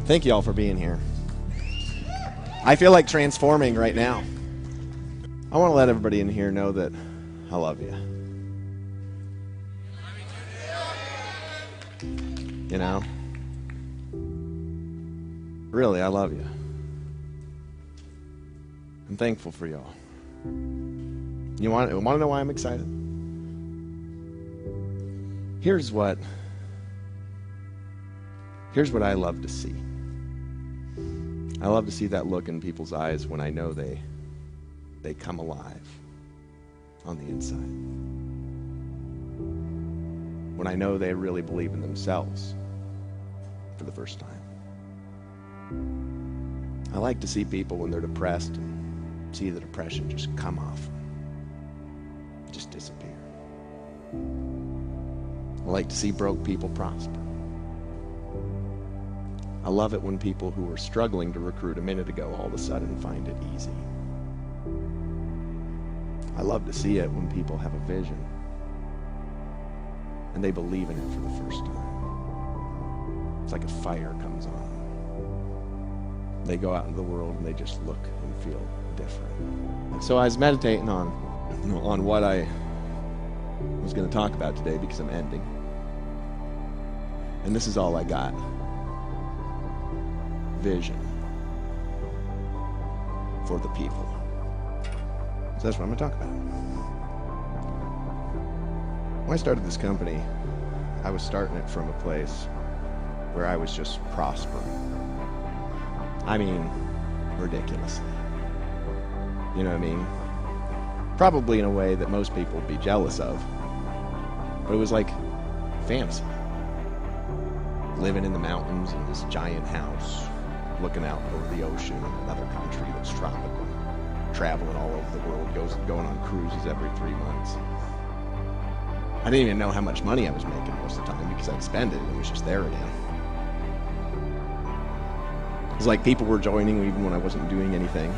Thank you all for being here. I feel like transforming right now. I want to let everybody in here know that I love you. You know? Really, I love you. I'm thankful for y'all. You want to know why I'm excited? Here's what I love to see. I love to see that look in people's eyes when I know they come alive on the inside. When I know they really believe in themselves for the first time. I like to see people when they're depressed and see the depression just come off, just disappear. I like to see broke people prosper. I love it when people who were struggling to recruit a minute ago all of a sudden find it easy. I love to see it when people have a vision and they believe in it for the first time. It's like a fire comes on. They go out into the world and they just look and feel different. And so I was meditating on what I was going to talk about today because I'm ending. And this is all I got. Vision for the people. So that's what I'm going to talk about. When I started this company, I was starting it from a place where I was just prospering. I mean, ridiculously. You know what I mean? Probably in a way that most people would be jealous of. But it was like fantasy. Living in the mountains in this giant house, looking out over the ocean in another country that's tropical, traveling all over the world, going on cruises every 3 months. I didn't even know how much money I was making most of the time because I'd spend it and it was just there again. It was like people were joining even when I wasn't doing anything.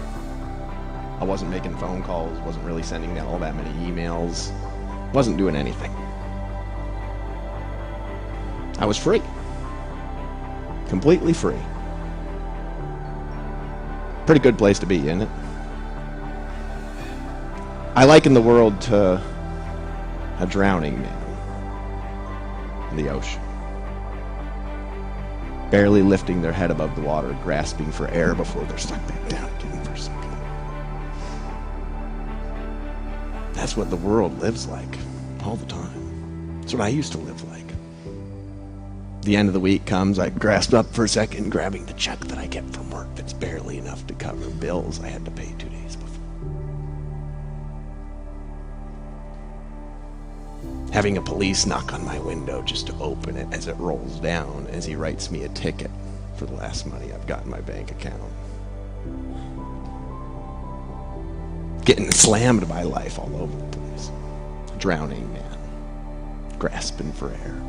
I wasn't making phone calls, wasn't really sending all that many emails, wasn't doing anything. I was free. Completely free. Pretty good place to be, isn't it? I liken the world to a drowning man in the ocean, barely lifting their head above the water, grasping for air before they're sucked back down again for a second. That's what the world lives like all the time. That's what I used to live like. The end of the week comes, I grasp up for a second, grabbing the check that I get from work that's barely enough to cover bills I had to pay 2 days before. Having a police knock on my window just to open it as it rolls down as he writes me a ticket for the last money I've got in my bank account. Getting slammed by life all over the place. Drowning man, grasping for air.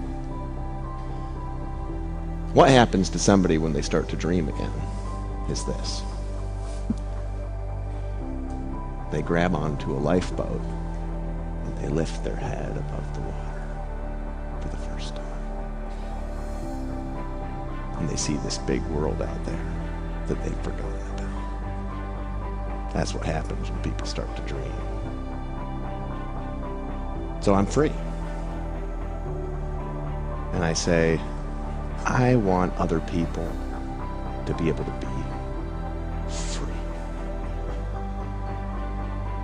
What happens to somebody when they start to dream again is this. They grab onto a lifeboat and they lift their head above the water for the first time. And they see this big world out there that they've forgotten about. That's what happens when people start to dream. So I'm free. And I say, I want other people to be able to be free.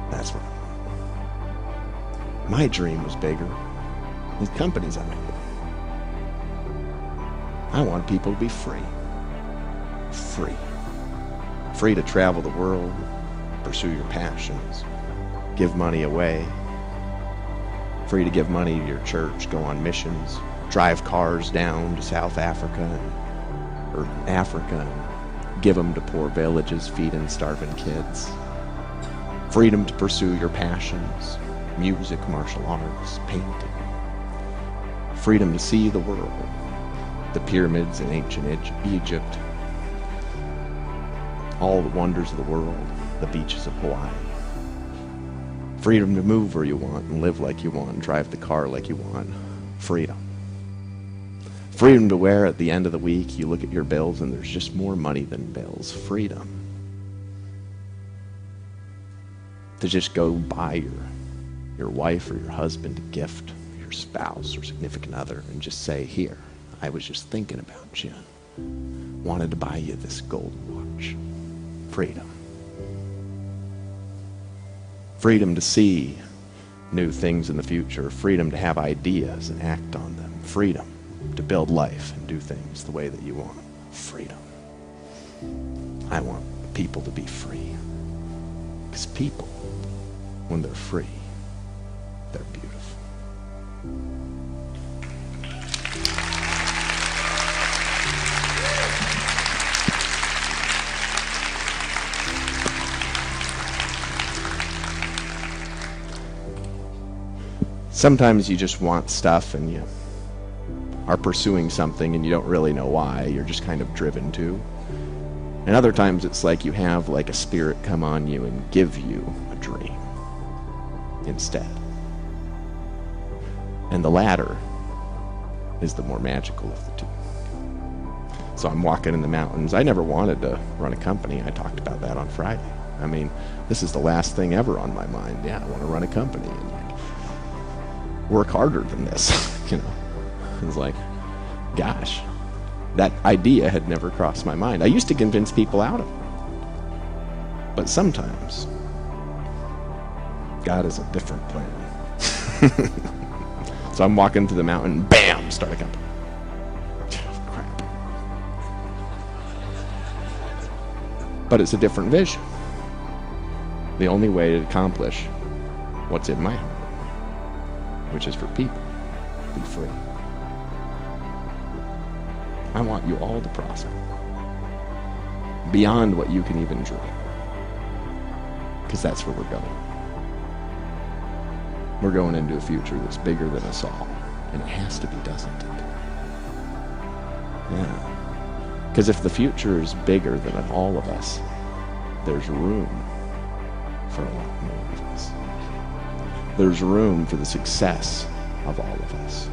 That's what I want. My dream was bigger. The companies I made. I want people to be free. Free. Free to travel the world, pursue your passions, give money away. Free to give money to your church, go on missions, drive cars down to South Africa or Africa and give them to poor villages, feeding starving kids. Freedom to pursue your passions, music, martial arts, painting. Freedom to see the world, the pyramids in ancient Egypt, all the wonders of the world, the beaches of Hawaii. Freedom to move where you want and live like you want and drive the car like you want. Freedom. Freedom to where at the end of the week you look at your bills and there's just more money than bills. Freedom to just go buy your wife or your husband a gift, your spouse or significant other, and just say, here, I was just thinking about you. Wanted to buy you this gold watch. Freedom. Freedom to see new things in the future. Freedom to have ideas and act on them. Freedom to build life and do things the way that you want. Freedom. I want people to be free. Because people, when they're free, they're beautiful. Sometimes you just want stuff and you are pursuing something and you don't really know why. You're just kind of driven to. And other times it's like you have like a spirit come on you and give you a dream instead. And the latter is the more magical of the two. So I'm walking in the mountains. I never wanted to run a company. I talked about that on Friday. I mean, this is the last thing ever on my mind. Yeah, I want to run a company and like work harder than this, you know. It's like, gosh, that idea had never crossed my mind. I used to convince people out of it. But sometimes God has a different plan. So I'm walking through the mountain, bam, start a company. Crap. But it's a different vision. The only way to accomplish what's in my heart, which is for people to be free. I want you all to prosper beyond what you can even dream, because that's where we're going. We're going into a future that's bigger than us all, and it has to be, doesn't it? Yeah. Because if the future is bigger than all of us, there's room for a lot more of us. There's room for the success of all of us.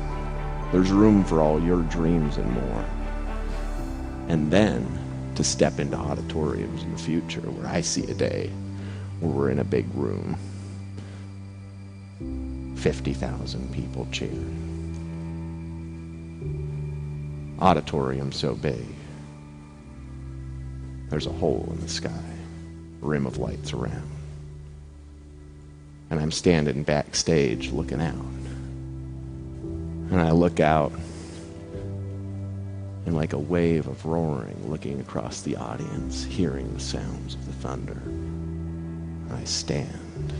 There's room for all your dreams and more. And then to step into auditoriums in the future where I see a day where we're in a big room, 50,000 people cheering. Auditorium so big, there's a hole in the sky, rim of lights around. And I'm standing backstage looking out. And I look out, and like a wave of roaring, looking across the audience, hearing the sounds of the thunder, I stand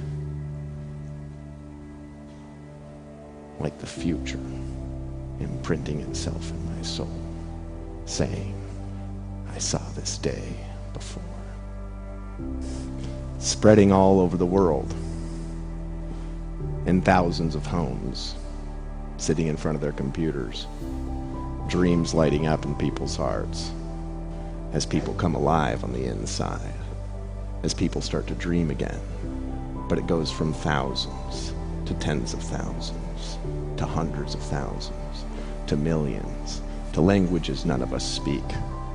like the future imprinting itself in my soul, saying, I saw this day before. Spreading all over the world, in thousands of homes, sitting in front of their computers, dreams lighting up in people's hearts as people come alive on the inside, as people start to dream again. But it goes from thousands to tens of thousands, to hundreds of thousands, to millions, to languages none of us speak,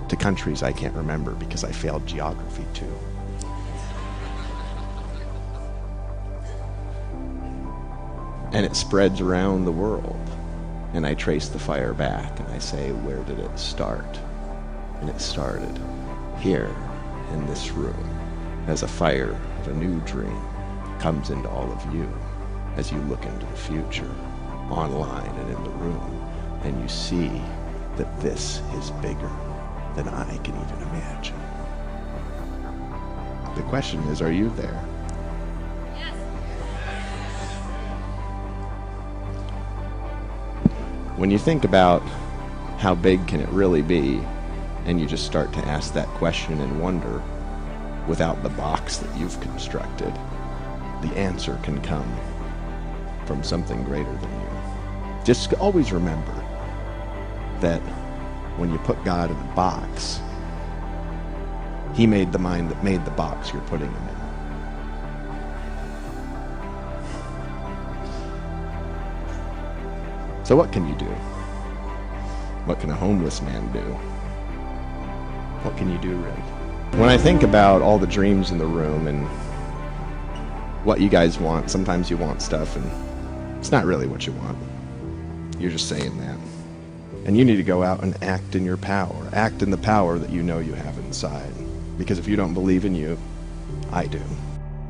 to countries I can't remember because I failed geography too. And it spreads around the world. And I trace the fire back and I say, where did it start? And it started here in this room as a fire of a new dream comes into all of you as you look into the future, online and in the room, and you see that this is bigger than I can even imagine. The question is, are you there? When you think about how big can it really be, and you just start to ask that question and wonder, without the box that you've constructed, the answer can come from something greater than you. Just always remember that when you put God in a box, He made the mind that made the box you're putting Him in. So what can you do? What can a homeless man do? What can you do, Rick? When I think about all the dreams in the room and what you guys want, sometimes you want stuff and it's not really what you want. You're just saying that. And you need to go out and act in your power. Act in the power that you know you have inside. Because if you don't believe in you, I do.